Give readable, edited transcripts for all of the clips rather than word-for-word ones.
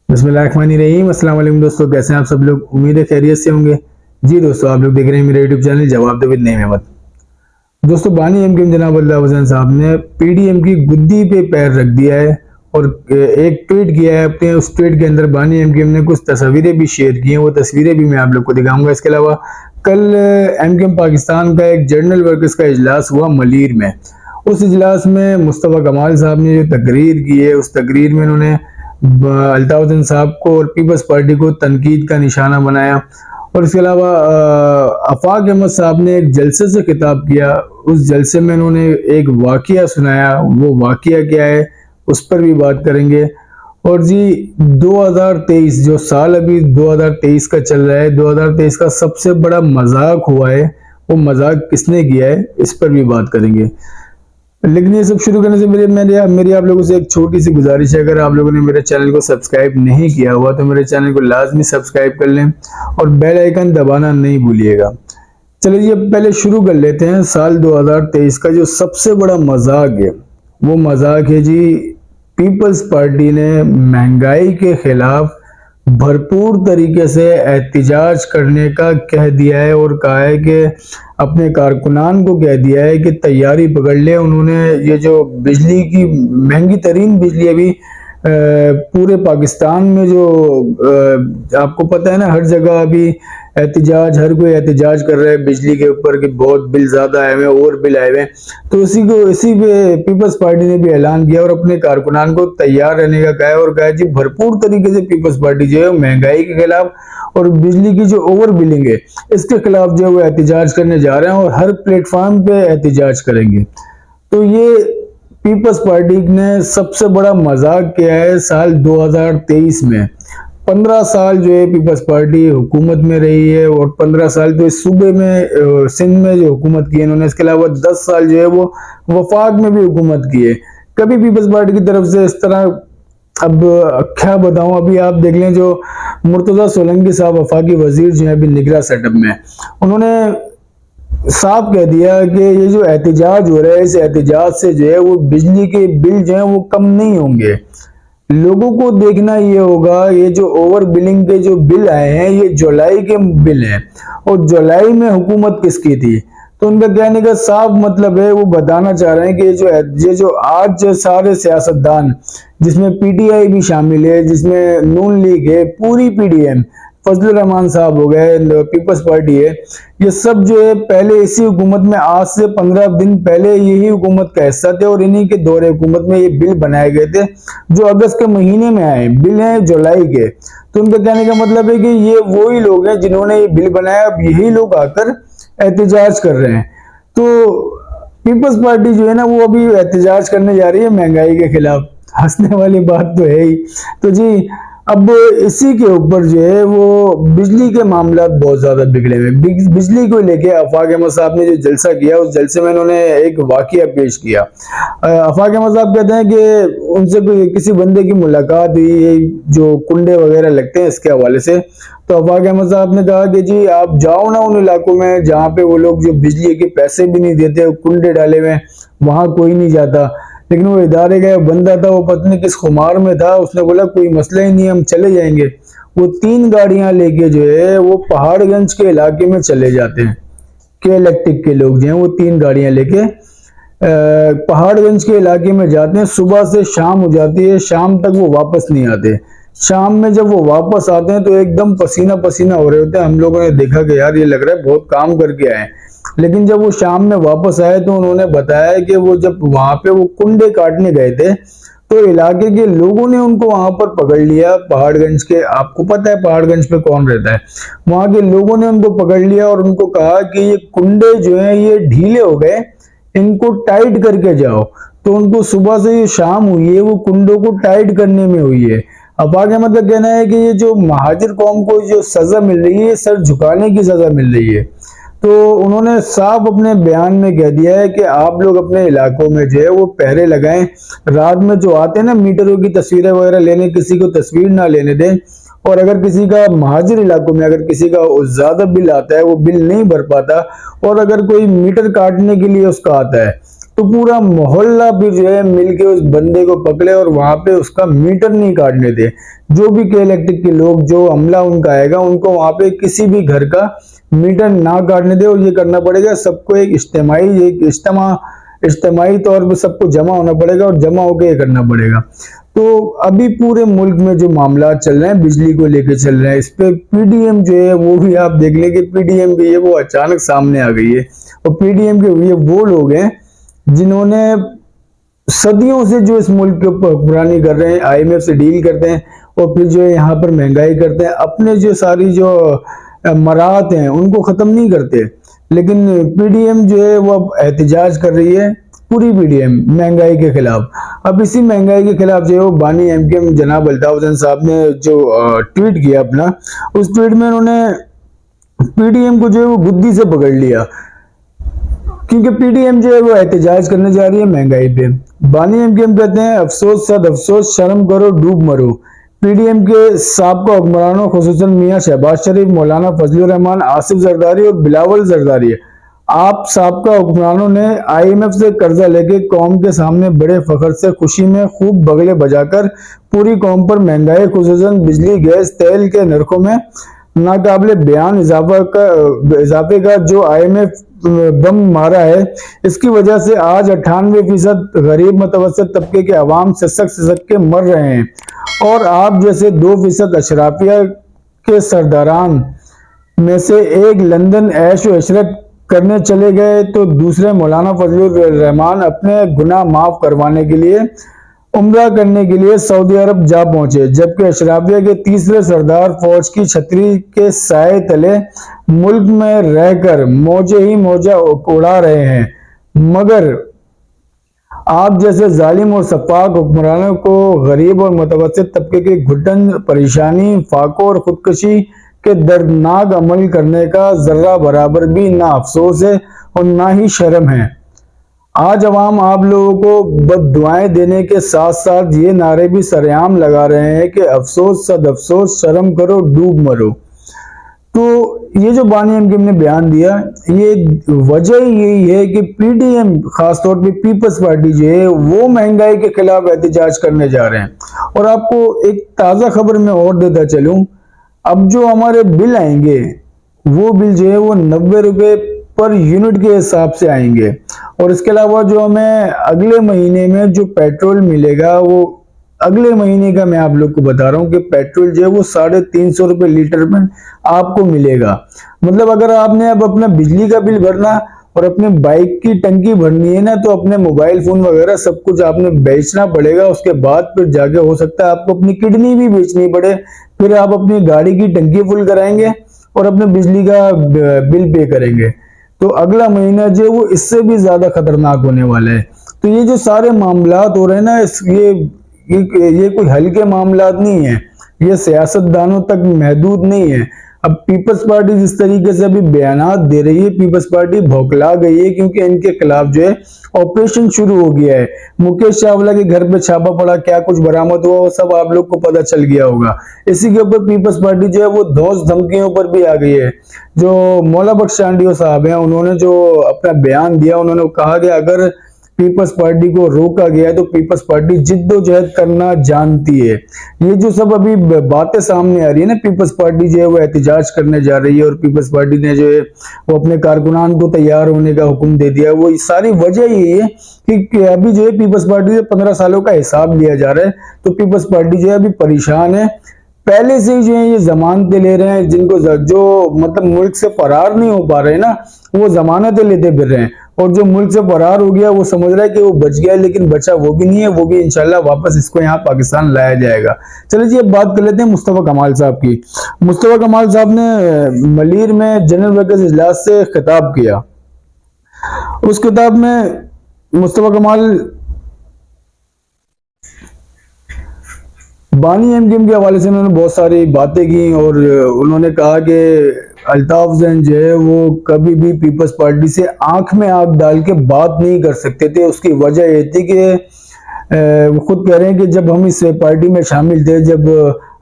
बिस्मिल्लाहिर्रहमानिर्रहीम। अस्सलाम वालेकुम दोस्तों, कैसे हैं आप सब लोग। उम्मीद है खैरियत से होंगे। जी दोस्तों, आप लोग देख रहे हैं मेरे यूट्यूब चैनल जवाब दो विद नईम अहमद। दोस्तों, बानी एमकेएम जनाब अल्लाह वज़न साहब ने पीडीएम की गुद्दी पे पैर रख दिया है और एक ट्वीट किया है। अपने उस ट्वीट के अंदर बानी एमकेएम ने कुछ तस्वीरें भी शेयर की हैं, वो तस्वीरें भी मैं आप लोग को दिखाऊंगा। इसके अलावा कल एमकेएम पाकिस्तान का एक जर्नल वर्कर्स का इजलास हुआ मलीर में। उस इजलास में मुस्तफ़ा कमाल साहब ने जो तकरीर की है, उस तकरीर में उन्होंने अल्ताफ साहब को और पीपल्स पार्टी को तनकीद का निशाना बनाया। और इसके अलावा आफाक अहमद साहब ने एक जलसे से खिताब किया। उस जलसे में उन्होंने एक वाकया सुनाया। वो वाकया क्या है उस पर भी बात करेंगे। और जी 2023 जो साल अभी 2023 का चल रहा है, 2023 का सबसे बड़ा मजाक हुआ है, वो मजाक किसने किया है इस पर भी बात करेंगे। लेकिन ये सब शुरू करने से मेरी आप लोगों से एक छोटी सी गुजारिश है। अगर आप लोगों ने मेरे चैनल को सब्सक्राइब नहीं किया हुआ तो मेरे चैनल को लाजमी सब्सक्राइब कर लें और बेल आइकन दबाना नहीं भूलिएगा। चलिए पहले शुरू कर लेते हैं। साल 2023 का जो सबसे बड़ा मजाक है वो मजाक है जी, पीपल्स पार्टी ने महंगाई के खिलाफ भरपूर तरीके से एहतजाज करने का कह दिया है और कहा है कि अपने कारकुनान को कह दिया है कि तैयारी पकड़ ले। उन्होंने ये जो बिजली की महंगी तरीन बिजली अभी पूरे पाकिस्तान में जो आपको पता है ना, हर जगह अभी एहतजाज, हर कोई एहतजाज कर रहा है बिजली के ऊपर कि बहुत बिल ज्यादा आए हुए, और बिल आए हुए। तो इसी पे पीपल्स पार्टी ने भी ऐलान किया और अपने कारकुनान को तैयार रहने का कहा है और कहा जी भरपूर तरीके से पीपल्स पार्टी जो है महंगाई के खिलाफ और बिजली की जो ओवर बिलिंग है इसके खिलाफ जो है वो एहतजाज करने जा रहे हैं और हर प्लेटफॉर्म पे एहतजाज करेंगे। तो ये पीपल्स पार्टी ने सबसे बड़ा मजाक किया है साल 2023 में। 15 साल जो है पीपल्स पार्टी हुकूमत में रही है और 15 साल तो इस सूबे में सिंध में जो हुकूमत की है इन्होंने। इसके अलावा 10 साल जो है वो वफाक में भी हुकूमत की है। कभी पीपल्स पार्टी की तरफ से इस तरह, अब क्या बताऊं, अभी आप देख लें जो मुर्तजा सोलंकी साहब वफाकी वजीर जो है अभी निगरा सेटअप में, उन्होंने साफ कह दिया कि ये जो एहतजाज हो रहा है इस एहतजाज से जो है वो बिजली के बिल जो है वो कम नहीं होंगे। लोगों को देखना ये होगा ये जो ओवर बिलिंग के जो बिल आए हैं ये जुलाई के बिल हैं और जुलाई में हुकूमत किसकी थी। तो उनका कहने का साफ मतलब है, वो बताना चाह रहे हैं कि ये जो आज सारे सियासतदान जिसमें पीटीआई भी शामिल है, जिसमें नून लीग है, पूरी पीडीएम, फजलुर रहमान साहब हो गए, पीपल्स पार्टी है, ये सब जो है पहले इसी हुकूमत में आज से 15 दिन पहले यही हुकूमत का हिस्सा थे और इन्हीं के दौरे हुकूमत में ये बिल बनाए गए थे जो अगस्त के महीने में आए। बिल हैं जुलाई के। तो उनका कहने का मतलब है कि ये वही लोग हैं जिन्होंने ये बिल बनाया, अब यही लोग आकर एहतजाज कर रहे हैं। तो पीपल्स पार्टी जो है ना वो अभी एहतजाज करने जा रही है महंगाई के खिलाफ। हंसने वाली बात तो है ही। तो जी अब इसी के ऊपर जो है वो बिजली के मामला बहुत ज्यादा बिगड़े हुए। बिजली को लेके आफाक अहमद साहब ने जो जलसा किया उस जलसे में उन्होंने एक वाकया पेश किया। आफाक अहमद साहब कहते हैं कि उनसे किसी बंदे की मुलाकात हुई जो कुंडे वगैरह लगते हैं इसके हवाले से। तो आफाक अहमद साहब ने कहा कि जी आप जाओ ना उन इलाकों में जहाँ पे वो लोग जो बिजली के पैसे भी नहीं देते, कुंडे डाले हुए, वहां कोई नहीं जाता। लेकिन वो इदारे का बंदा था, वो पत्नी किस खुमार में था, उसने बोला कोई मसला ही नहीं, हम चले जाएंगे। वो 3 गाड़ियां लेके जो है वो पहाड़गंज के इलाके में चले जाते हैं। के इलेक्ट्रिक के लोग जो हैं वो 3 गाड़ियां लेके पहाड़गंज के इलाके में जाते हैं। सुबह से शाम हो जाती है, शाम तक वो वापस नहीं आते। शाम में जब वो वापस आते हैं तो एकदम पसीना पसीना हो रहे होते हैं। हम लोगों ने देखा कि यार ये लग रहा है बहुत काम करके आए। लेकिन जब वो शाम में वापस आए तो उन्होंने बताया कि वो जब वहां पे वो कुंडे काटने गए थे तो इलाके के लोगों ने उनको वहां पर पकड़ लिया। पहाड़गंज के, आपको पता है पहाड़गंज पे कौन रहता है, वहां के लोगों ने उनको पकड़ लिया और उनको कहा कि ये कुंडे जो है ये ढीले हो गए, इनको टाइट करके जाओ। तो उनको सुबह से ये शाम हुई है वो कुंडों को टाइट करने में हुई है। अब आगे मतलब कहना है कि ये जो महाजिर कौम को जो सजा मिल रही है सर झुकाने की सजा मिल रही है। तो उन्होंने साफ अपने बयान में कह दिया है कि आप लोग अपने इलाकों में जो है वो पहरे लगाएं। रात में जो आते हैं ना मीटरों की तस्वीरें वगैरह लेने, किसी को तस्वीर ना लेने दें। और अगर किसी का महाजिर इलाकों में अगर किसी का ज्यादा बिल आता है, वो बिल नहीं भर पाता और अगर कोई मीटर काटने के लिए उसका आता है तो पूरा मोहल्ला भी जो है मिलके उस बंदे को पकड़े और वहां पे उसका मीटर नहीं काटने दे। जो भी के इलेक्ट्रिक के लोग, जो अमला उनका आएगा, उनको वहां पे किसी भी घर का मीटर ना काटने दे। और ये करना पड़ेगा सबको, एक इज्तिमाई तौर पे सबको जमा होना पड़ेगा और जमा होकर ये करना पड़ेगा। तो अभी पूरे मुल्क में जो मामला चल रहे हैं बिजली को लेके चल रहे हैं, इस पे पीडीएम जो है वो भी आप देख लें कि पीडीएम भी है वो अचानक सामने आ गई है। और पीडीएम के ये वो लोग हैं जिन्होंने सदियों से जो इस मुल्क के ऊपर हुक्मरानी कर रहे हैं, आईएमएफ से डील करते हैं और फिर जो है यहाँ पर महंगाई करते हैं, अपने जो सारी जो मराहत हैं उनको खत्म नहीं करते। लेकिन पीडीएम जो है वो अब एहतजाज कर रही है, पूरी पीडीएम महंगाई के खिलाफ। अब इसी महंगाई के खिलाफ जो है वो बानी एमकेएम जनाब अल्ताफ हुसैन साहब ने जो ट्वीट किया अपना, उस ट्वीट में उन्होंने पीडीएम को जो है वो गुद्दी से पकड़ लिया, क्योंकि पीडीएम जो है वो एहतजाज करने जा रही है महंगाई पे। बानी एमकेएम कहते हैं अफसोस सद अफसोस, शर्म करो डूब मरो। पीडीएम के साबका हुक्मरानों खुसूसन मियां शहबाज शरीफ, मौलाना फजलुर रहमान, आसिफ जरदारी और बिलावल जरदारी, आप साबका हुक्मरानों ने आईएमएफ से कर्जा लेके कौम के सामने बड़े फख्र से खुशी में खूब बगले बजाकर पूरी कौम पर महंगाई खुसूसन बिजली गैस तेल के नरखों में नाकाबिले बयान इजाफे का जो आईएमएफ बम मारा है, इसकी वजह से आज 98% गरीब मुतवस्सित तबके के अवाम सिसक के मर रहे हैं। और आप जैसे 2% अशराफिया के सरदारान में से एक लंदन ऐश व इशरत करने चले गए, तो दूसरे मौलाना फजलुर रहमान अपने गुनाह माफ करवाने के लिए उम्रा करने के लिए सऊदी अरब जा पहुंचे, जबकि अशराफिया के तीसरे सरदार फौज की छतरी के साए तले मुल्क में रहकर मौजे ही मौजा उड़ा रहे हैं। मगर आप जैसे जालिम और सफाक हुक्मरानों को गरीब और मुतवस्सित तबके के घुटन, परेशानी, फाकों और खुदकशी के दर्दनाक अमल करने का जर्रा बराबर भी ना अफसोस है और ना ही शर्म है। आज अवाम आप लोगों को बद्दुआएं देने के साथ साथ ये नारे भी सरेआम लगा रहे हैं कि अफसोस सद अफसोस, शर्म करो डूब मरो। तो ये जो बानी एमकेएम ने बयान दिया, ये वजह यही है कि पीडीएम खासतौर पे पीपल्स पार्टी जो है वो महंगाई के खिलाफ एहतजाज करने जा रहे हैं। और आपको एक ताजा खबर में और देता चलूं, अब जो हमारे बिल आएंगे वो बिल जो है वो 90 रुपए पर यूनिट के हिसाब से आएंगे। और इसके अलावा जो हमें अगले महीने में जो पेट्रोल मिलेगा, वो अगले महीने का मैं आप लोग को बता रहा हूँ कि पेट्रोल जो है वो 350 रुपए लीटर में आपको मिलेगा। मतलब अगर आपने अब अपना बिजली का बिल भरना और अपने बाइक की टंकी भरनी है ना, तो अपने मोबाइल फोन वगैरह सब कुछ आपने बेचना पड़ेगा। उसके बाद फिर जाके हो सकता है आपको अपनी किडनी भी बेचनी पड़े, फिर आप अपनी गाड़ी की टंकी फुल कराएंगे और अपने बिजली का बिल पे करेंगे। तो अगला महीना जो है वो इससे भी ज्यादा खतरनाक होने वाला है। तो ये जो सारे मामलात हो रहे हैं ना, ये कोई हल्के मामलात नहीं है, ये सियासतदानों तक महदूद नहीं है। अब पीपल्स पार्टी जिस तरीके से अभी बयानात दे रही है, पीपल्स पार्टी भौकला गई है, क्योंकि इनके खिलाफ जो है ऑपरेशन शुरू हो गया है। मुकेश चावला के घर पे छापा पड़ा, क्या कुछ बरामद हुआ वो सब आप लोग को पता चल गया होगा। इसी के ऊपर पीपल्स पार्टी जो है वो धौंस धमकियों पर भी आ गई है। जो मौला बख्श चांडियो साहब हैं, उन्होंने जो अपना बयान दिया, उन्होंने कहा कि अगर पीपल्स पार्टी को रोका गया तो पीपल्स पार्टी जिद्दोजहद करना जानती है। ये जो सब अभी बातें सामने आ रही है ना, पीपल्स पार्टी जो है वो एहतजाज करने जा रही है और पीपल्स पार्टी ने जो है वो अपने कारकुनान को तैयार होने का हुक्म दे दिया, वो सारी वजह यही है कि अभी जो है पीपल्स पार्टी से 15 सालों का हिसाब लिया जा रहा है। तो पीपल्स पार्टी जो है अभी परेशान है, पहले से ही जो है ये जमानतें ले रहे हैं। जिनको जो मतलब मुल्क से फरार नहीं हो पा रहे हैं ना, वो जमानतें लेते फिर रहे हैं। और जो मुल्क से फरार हो गया वो समझ रहा है कि वो बच गया, लेकिन बचा वो भी नहीं है। वो भी इंशाल्लाह वापस इसको यहाँ पाकिस्तान लाया जाएगा। चलिए जी, अब बात कर लेते हैं मुस्तफा कमाल साहब की। मुस्तफा कमाल साहब ने मलीर में जनरल वर्कर्स इजलास से खिताब किया। उस खिताब में मुस्तफा कमाल बानी एमकेएम के हवाले से उन्होंने बहुत सारी बातें की और उन्होंने कहा कि अल्ताफ हुसैन जो है वो कभी भी पीपल्स पार्टी से आंख में आंख डाल के बात नहीं कर सकते थे। उसकी वजह ये थी कि वो खुद कह रहे हैं कि जब हम इस पार्टी में शामिल थे, जब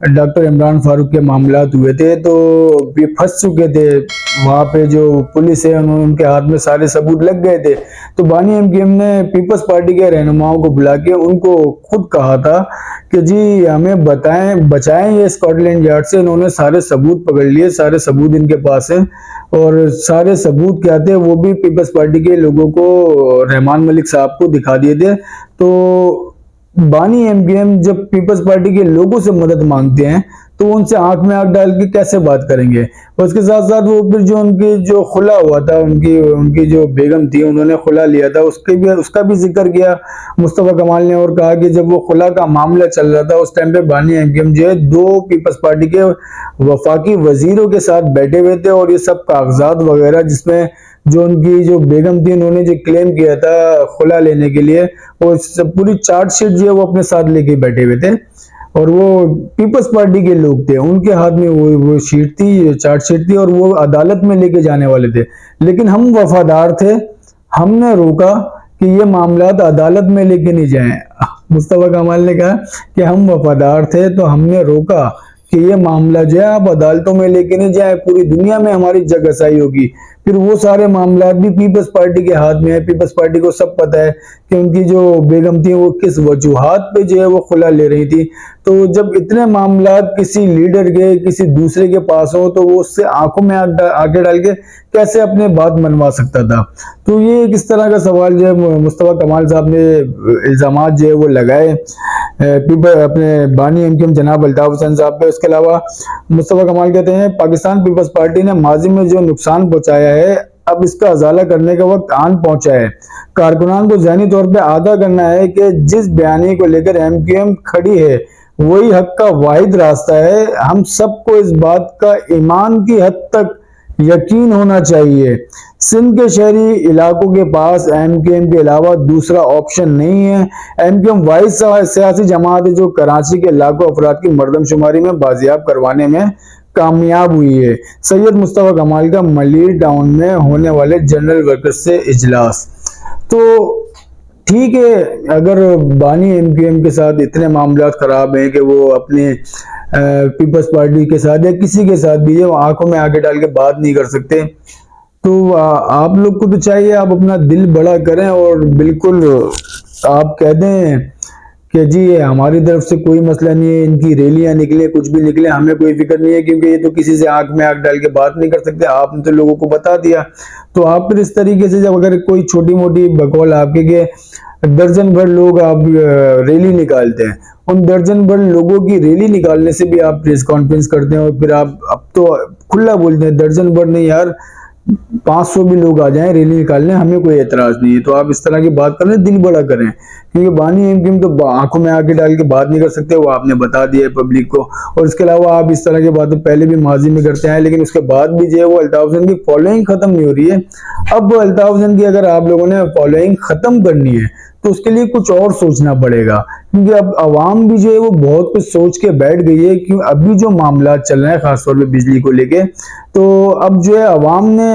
डॉक्टर इमरान फारूक के मामलात हुए थे तो ये फंस चुके थे वहां पे, जो पुलिस है उनके हाथ में सारे सबूत लग गए थे। तो बानी एमकेएम ने पीपल्स पार्टी के रहनुमाओं को बुला के उनको खुद कहा था कि जी हमें बचाएं ये स्कॉटलैंड यार्ड से। इन्होंने सारे सबूत पकड़ लिए, सारे सबूत इनके पास है और सारे सबूत क्या थे वो भी पीपल्स पार्टी के लोगों को, रहमान मलिक साहब को दिखा दिए थे। तो बानी एमकेएम जब पीपल्स पार्टी के लोगों से मदद मांगते हैं तो उनसे आंख में आंख डाल के कैसे बात करेंगे। और उसके साथ साथ वो फिर जो उनकी जो खुला हुआ था, उनकी जो बेगम थी उन्होंने खुला लिया था, उसका भी जिक्र किया मुस्तफा कमाल ने और कहा कि जब वो खुला का मामला चल रहा था उस टाइम पे बानी एमकेएम जो है 2 पीपल्स पार्टी के वफाकी वजीरों के साथ बैठे हुए थे और ये सब कागजात वगैरह जिसमें जो उनकी जो बेगम थी उन्होंने जो क्लेम किया था खुला लेने के लिए, वो पूरी चार्जशीट जो है वो अपने साथ लेके बैठे हुए थे। और वो पीपल्स पार्टी के लोग थे, उनके हाथ में वो शीट थी, चार्जशीट थी और वो अदालत में लेके जाने वाले थे। लेकिन हम वफादार थे, हमने रोका कि ये मामलात अदालत में लेके नहीं जाएं। मुस्तफा कमाल ने कहा कि हम वफादार थे तो हमने रोका कि ये मामला जो है आप अदालतों में लेके नहीं जाए, पूरी दुनिया में हमारी जगहसाई होगी। फिर वो सारे मामला भी पीपल्स पार्टी के हाथ में है। पीपल्स पार्टी को सब पता है कि उनकी जो बेगम थी वो किस वजूहात पे जो है वो खुला ले रही थी। तो जब इतने मामला किसी लीडर के, किसी दूसरे के पास हो तो वो उससे आंखों में आंखें डाल के कैसे अपने बात मनवा सकता था। तो ये किस तरह का सवाल जो है मुस्तफा कमाल साहब ने इल्जाम जो है वो लगाए अपने बानी एमकेएम जनाब अल्ताफ हुसैन साहब पे। उसके अलावा मुस्तफा कमाल कहते हैं पाकिस्तान पीपल्स पार्टी ने माजी में जो नुकसान पहुंचाया है अब इसका अजाला करने का वक्त आन पहुंचा है। कारकुनान को ज़हनी तौर पे आगाह करना है कि जिस बयानी को लेकर एमकेएम खड़ी है वही हक का वाहिद रास्ता है। हम सबको इस बात का ईमान की हद तक यकीन होना चाहिए। सिंध के शहरी इलाकों के पास एमकेएम के अलावा दूसरा ऑप्शन नहीं है। एमकेएम वाहिद सियासी जमात है जो कराची के लाखों अफराद की मर्दमशुमारी में बाजियाब करवाने में कामयाब हुई है। सैयद मुस्तफा कमाल का मलिर टाउन में होने वाले जनरल वर्कर्स से इजलास। तो ठीक है, अगर बानी एमकेएम के साथ इतने मामला खराब हैं कि वो अपने पीपल्स पार्टी के साथ या किसी के साथ भी है वो आंखों में आंखें डाल के बात नहीं कर सकते, तो आप लोग को तो चाहिए आप अपना दिल बड़ा करें और बिल्कुल आप कह दें कि जी ये हमारी तरफ से कोई मसला नहीं है, इनकी रैलियां निकले कुछ भी निकले हमें कोई फिक्र नहीं है, क्योंकि ये तो किसी से आंख में आंख डाल के बात नहीं कर सकते। आपने तो लोगों को बता दिया। तो आप फिर इस तरीके से जब अगर कोई छोटी मोटी बकौल आपके के दर्जन भर लोग आप रैली निकालते हैं, उन दर्जन भर लोगों की रैली निकालने से भी आप प्रेस कॉन्फ्रेंस करते हैं और फिर आप अब तो खुला बोलते हैं दर्जन भर नहीं यार 500 भी लोग आ जाएं रैली निकालने, हमें कोई एतराज नहीं है। तो आप इस तरह की बात करें, दिल बड़ा करें, क्योंकि बानी एमकेएम तो आंखों में आके डाल के बात नहीं कर सकते, वो आपने बता दिया है पब्लिक को। और इसके अलावा आप इस तरह की बातें पहले भी माजी में करते हैं, लेकिन उसके बाद भी जो है वो अल्ताफ हुसैन की फॉलोइंग खत्म नहीं हो रही है। अब अल्ताफ हुसैन की अगर आप लोगों ने फॉलोइंग खत्म करनी है तो उसके लिए कुछ और सोचना पड़ेगा, क्योंकि अब आवाम भी जो है वो बहुत कुछ सोच के बैठ गई है। क्यों अभी जो मामला चल रहे हैं खासतौर पे बिजली को लेके, तो अब जो है आवाम ने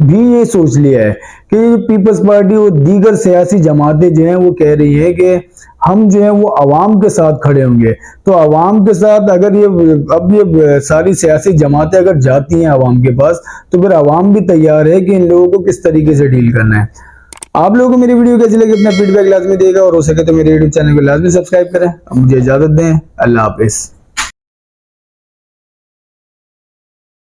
भी ये सोच लिया है कि पीपल्स पार्टी और दीगर सियासी जमातें जो हैं वो कह रही है कि हम जो है वो अवाम के साथ खड़े होंगे। तो अवाम के साथ अगर ये सारी सियासी जमातें अगर जाती हैं अवाम के पास, तो फिर अवाम भी तैयार है कि इन लोगों को किस तरीके से डील करना है। आप लोगों को मेरी वीडियो कैसी लगी अपना फीडबैक लाजमी देगा और हो सके तो मेरे यूट्यूब चैनल को लाजमी सब्सक्राइब करें। अब मुझे इजाजत दें, अल्लाह हाफिज।